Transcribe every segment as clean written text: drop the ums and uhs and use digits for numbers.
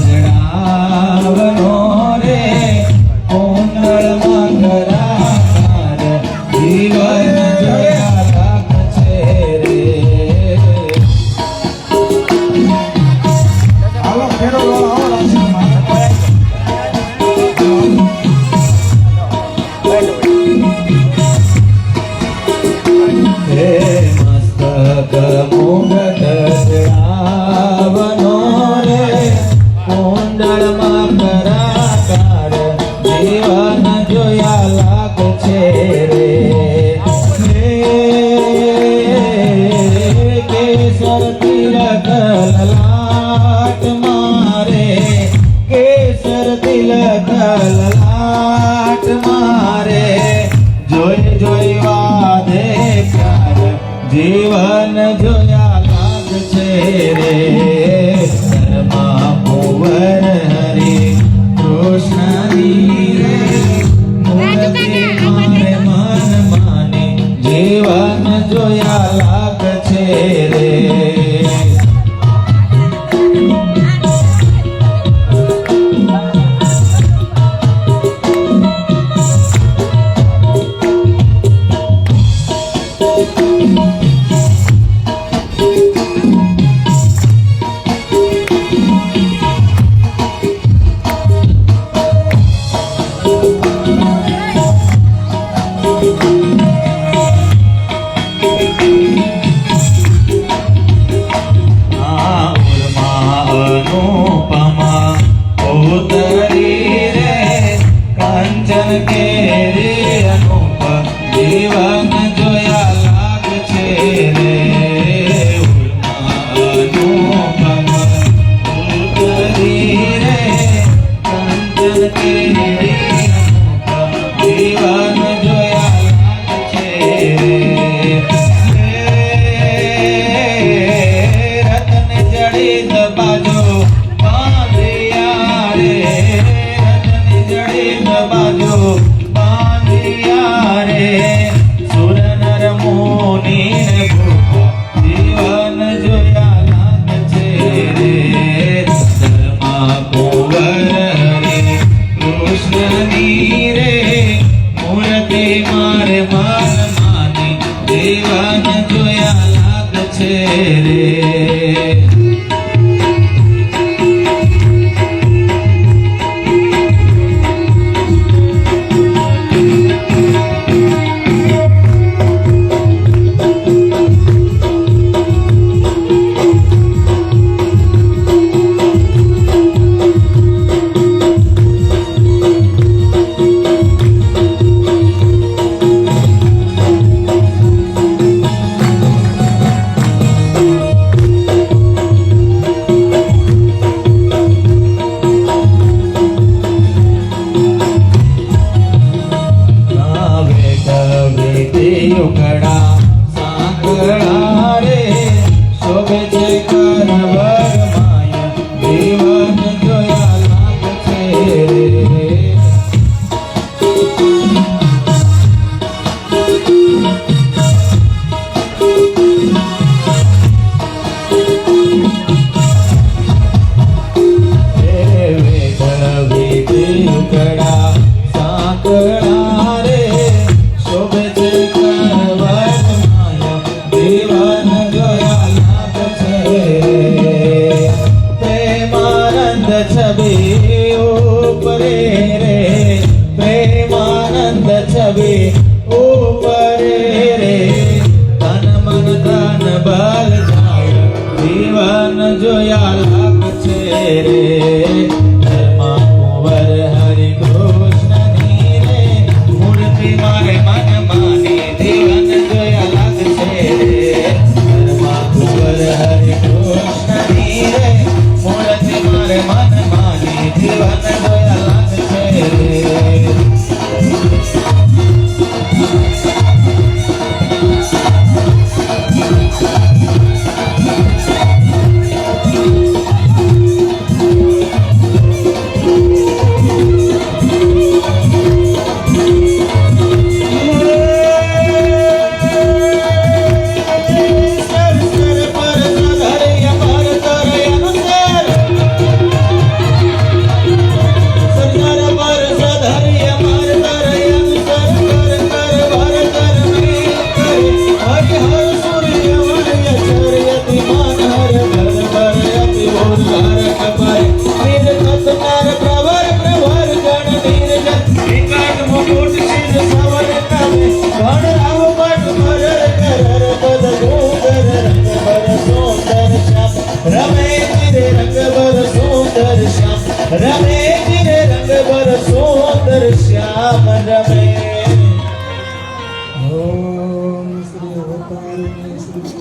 જણાવનો રે કુંડળમાં કરાકાર જીવન જોયા લાખ છે રે. હાલો ફેરો મસ્તક મુગટ જણાવનો રે કુંડળમાં કરાકાર જીવન જોયા લાખ છે રે. કેસર તિલક લલાટ મારે કેસર તિલક લલાટ મારે જોઈ જોઈ વાદે પ્યાર જીવન જોયા લાગ છે રે. ધર્મા કુંવર હરે કૃષ્ણની રે મૂર્તિ મારે મન માને જીવન જોયા લાગ છે રે. અનુપમા ઉતરી રે કાંચન કેરી અનુપ જીવન જોયા લાગ છે રે. અનુપમા ઉતરી રે કાંચન કેરી અનુપ જીવન જોયા લાગ છે રે. રતન જડિત બાજો બાંધિયા રે રતન જડિત બાજો બાંધિયા રે સુર નર મુનિ ભૂખા જીવન જોયા લાગ છે રે. ધર્મા કુંવર હરે કૃષ્ણની રે મૂર્તિ મારે મન માની જીવન જોયા લાગ છે રે. ઉકડા સાંકળા રે શોભે છે કરવર માયા જીવન જોયા લાગ છે રે. ઉકડા સાંકળા રે શોભે છે કરવર માયા જીવન જોયા લાગ છે રે. પ્રેમાનંદ છબી ઉપરે રે પ્રેમાનંદ છબી ઉપરે રે તન મન ધન બલ જાય જીવન જોયા લાગ છે રે. ધર્મા કુંવર હરિ કૃષ્ણની રે મૂર્તિ મારે મન માની જીવન જોયા લાગ છે રે. ધર્મા કુંવર હરિ કૃષ્ણની રે મૂર્તિ મારે મન માની જીવન જોયા લાગ છે રે. સુંદર શ્યામ રમે ધીરે રંગ બર સુંદર શ્યામ રમે ઓમ શ્રી અવતારિણી શ્રી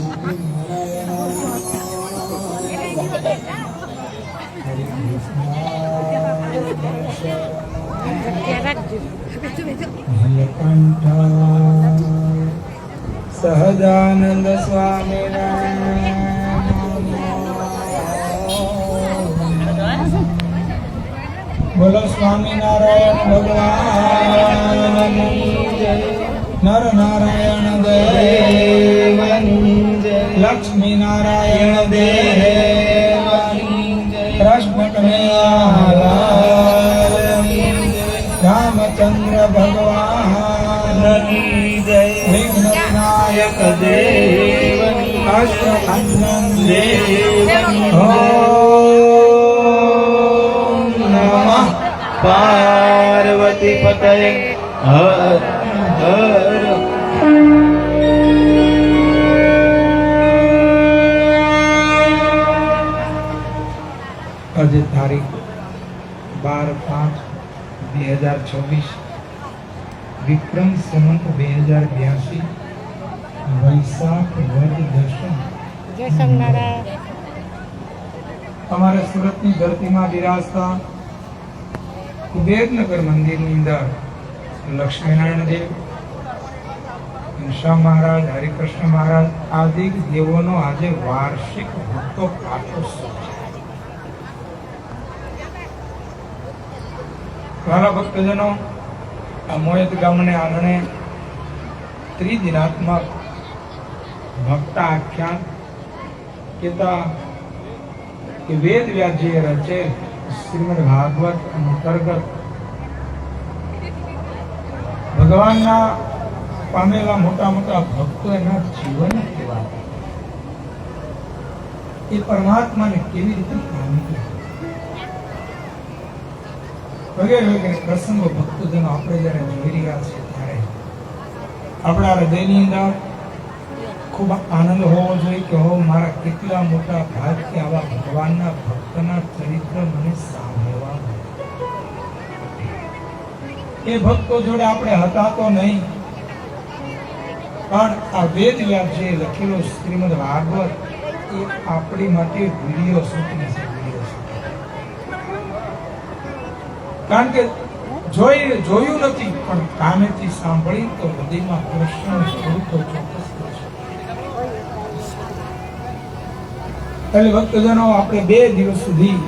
સહજાનંદ સ્વામી બોલો સ્વામિનારાયણ ભગવાન નર નારાયણ દેવ લક્ષ્મી નારાયણ દેવ કૃષ્ણ કનૈયા રામચંદ્ર ભગવાન વિઘ્ન વિનાયક દેવ અષ્ટભુજન દેવ ઓમ નમઃ પાર્વતી પતય હર હર આજે તારીખ 12/5/2026 વિક્રમ સંવત 2082 વૈશાખ વદ દશમ અમારા સુરતની ધરતીમાં બિરાજતા કુબેરનગર મંદિરની અંદર લક્ષ્મીનારાયણ દેવ, ઘનશ્યામ મહારાજ, હરિકૃષ્ણ મહારાજ આદિ દેવોનો આજે વાર્ષિક ભક્તો પાઠોત્સવ છે. વાલા ભક્તજનો, આ મોયત ગામને આંગણે ત્રિદિનાત્મક ભક્ત આખ્યાન કહેતા કે વેદ વ્યાસજીએ રચેલ શ્રીમદ ભાગવત અંતર્ગત ભગવાનના પામેલા મોટા મોટા ભક્તો એના જીવન કેવા એ પરમાત્માને કેવી રીતે પામી વગેરે વગેરે પ્રસંગો ભક્તજનો આપણે જયારે જોઈ રહ્યા છીએ ત્યારે આપણા હૃદયની અંદર ખૂબ આનંદ હોવો જોઈએ કે હો મારા કેટલા મોટા ભાગ્ય આવા ભગવાનના ભક્તના ચરિત્ર મને સાંભળવા એ ભક્તો જોડે આપણે હતા તો નહીં, પણ આ વેદ વ્યાસજીએ લખેલો શ્રીમદ ભાગવત એ આપણી માટે વિડીયો શૂટિંગ છે. કારણ કે જોયું નથી પણ કાનેથી સાંભળી તો હૃદયમાં કૃષ્ણ સ્વરૂપ ચોક્કસ થશે. એટલે ભક્તજનો, આપણે 2 દિવસ સુધી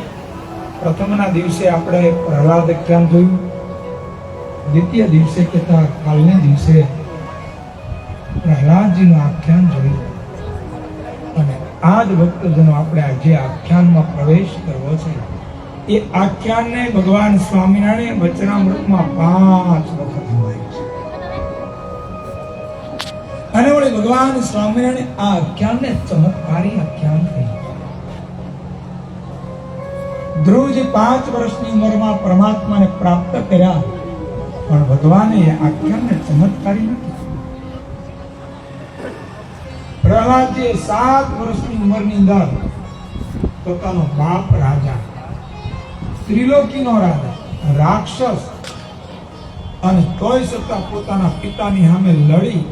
પ્રથમના દિવસે આપણે પ્રહલાદ આખ્યાન જોયું, દ્વિતીય દિવસે કહેતા કાલને દિવસે પ્રહલાદજીનું આખ્યાન જોયું અને આ જ ભક્તજનો આપણે આજે આખ્યાનમાં પ્રવેશ કરવો છે. એ આખ્યાનને ભગવાન સ્વામિનારાયણ વચનામૃતમાં 5 વખત હોય છે અને વળી ભગવાન સ્વામિનારાયણ આ આખ્યાનને ચમત્કારી આખ્યાન કહ્યું. ધ્રુવજી 5 વર્ષની ઉંમરમાં પરમાત્માને પ્રાપ્ત કર્યા, પણ ભગવાને એ આખ્યાનને ચમત્કારી નથી. પ્રહલાદજી 7 વર્ષની ઉંમરની અંદર પોતાનો બાપ રાજા, ત્રિલોકીનો રાજા, રાક્ષસ અને તોય છતાં પોતાના પિતાની સામે લડી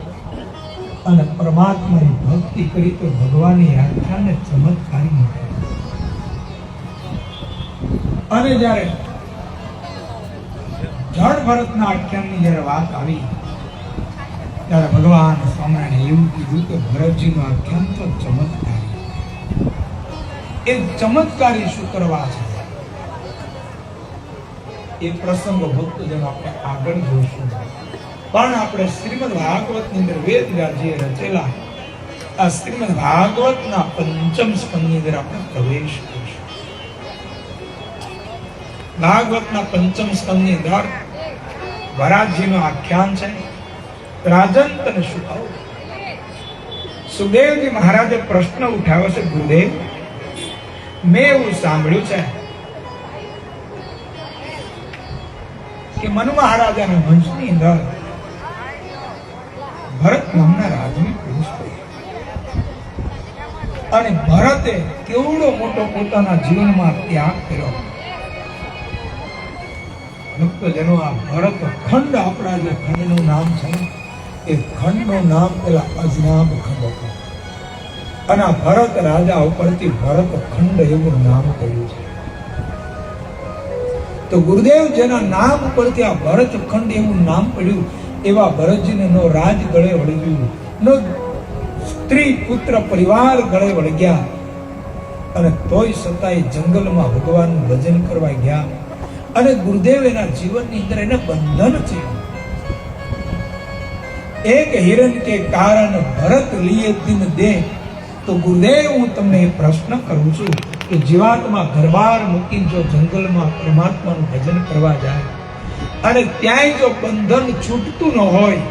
અને પરમાત્માની ભક્તિ કરી તો ભગવાનની આખ્યાનને ચમત્કારી નથી. અને જ્યારે જળ ભરતના આખ્યાનની જ્યારે વાત આવી ત્યારે ભગવાન સ્વામિનારાયણે એવું કીધું કે ભરતજીનું આખ્યાન તો ચમત્કારી. એ ચમત્કારી શું કરવા છે એ પ્રસંગો ભક્તજનો આપણે આગળ જોઈશું. પણ આપણે શ્રીમદ ભાગવતની અંદર વેદ વ્યાસજીએ રચેલા આ શ્રીમદ ભાગવતના 5મ સ્કંદની અંદર આપણે પ્રવેશ કરીશું. ભાગવતના 5મ સ્કંદની અંદર વરાજીનું આખ્યાન છે. રાજન તને શું કહું? સુખદેવજી મહારાજે પ્રશ્ન ઉઠાવ્યો છે, ગુરુદેવ, મેં એવું સાંભળ્યું છે કે મનુ મહારાજાના વંશની અંદર ભરત નામના રાજવી પુરુષ થયા. અને ભરતે કેવડો મોટો પોતાના જીવનમાં ત્યાગ કર્યો. ભક્તજનો, આ ભરત ખંડ, આપણા જે ખંડનું નામ છે ને, એ ખંડનું નામ પેલા અજનાબ ખંડ હતું. અને આ ભરત રાજા ઉપરથી ભરત ખંડ એવું નામ પડ્યું છે. તો ગુરુદેવ જેના નામ ઉપરથી આ ભરત ખંડ એવું નામ પડ્યું, એવા ભરતજીને નો રાજ ગળે વળગ્યું, નો સ્ત્રી પુત્ર પરિવાર ગળે વળગ્યા, અને તોય છતાંય જંગલમાં ભગવાનનું ભજન કરવા ગયા. અને ગુરુદેવ એના જીવનની અંદર એને બંધન છે. એક હિરણ કે કારણ ભરત લીએ દિન દે. તો ગુરુદેવ, હું તમને એ પ્રશ્ન કરું છું કે જીવાત્મા ઘરબાર મૂકીને જો જંગલમાં પરમાત્માનું ભજન કરવા જાય અને ત્યાંય જો બંધન છૂટતું ન હોય,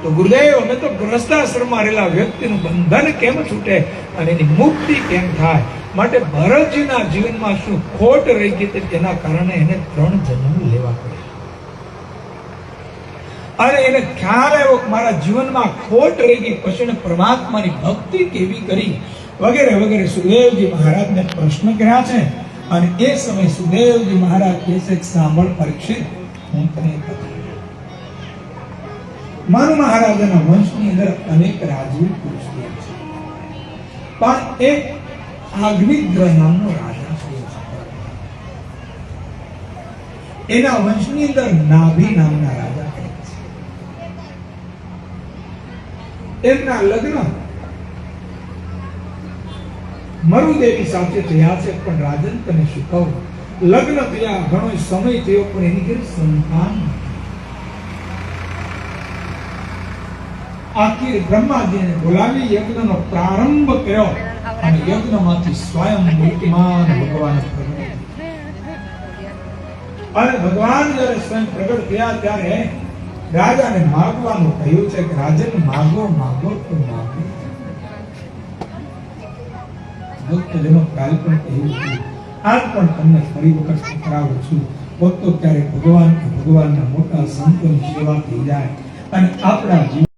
તો ગુરુદેવ, અમે તો ગ્રસ્તાશ્રમમાં રહેલા વ્યક્તિનું બંધન કેમ છૂટે અને એની મુક્તિ કેમ થાય? માટે ભરતજીના જીવનમાં શું ખોટ રહી ગઈ હતી, તેના કારણે એને 3 જન્મ લેવા પડ્યા. અને એને ખ્યાલ આવ્યો કે મારા જીવનમાં ખોટ રહી ગઈ, પછી એને પરમાત્માની ભક્તિ કેવી કરી, વગેરે વગેરે સુખદેવજી મહારાજને પ્રશ્ન કર્યા છે. અને એ સમય સુખદેવજી મહારાજ કહે છે, સાંભળ પરીક્ષિત, હું તને મનુ મહારાજાના વંશની અંદર અનેક રાજવી પુરુષ છે, પણ એક અગ્નિદ્ર નામનો રાજા છે. એના વંશની અંદર નાભી નામના રાજા છે. એમના લગ્ન મરુદેવી સાથે થયા છે. પણ રાજન, તને શું કહું, લગ્ન થયા ઘણો સમય થયો, પણ એની ઘરે સંતાન નથી. આખી બ્રહ્માજીને બોલાવી યજ્ઞનો પ્રારંભ કર્યો, અને યજ્ઞમાંથી સ્વયં મૂર્તિમાન ભગવાન પ્રગટ થયા. અને ભગવાન જ્યારે સ્વયં પ્રગટ થયા ત્યારે રાજાને માગવાનું કહ્યું છે કે રાજન, માગો માગો તો માગો. ભક્તજનો, કાલ પણ કહ્યું હતું, આજ પણ તમને ફરી વખત કરાવું છું. ભક્તો, ક્યારેક ભગવાનના મોટા સંતોની સેવા થઈ જાય અને આપણા જીવન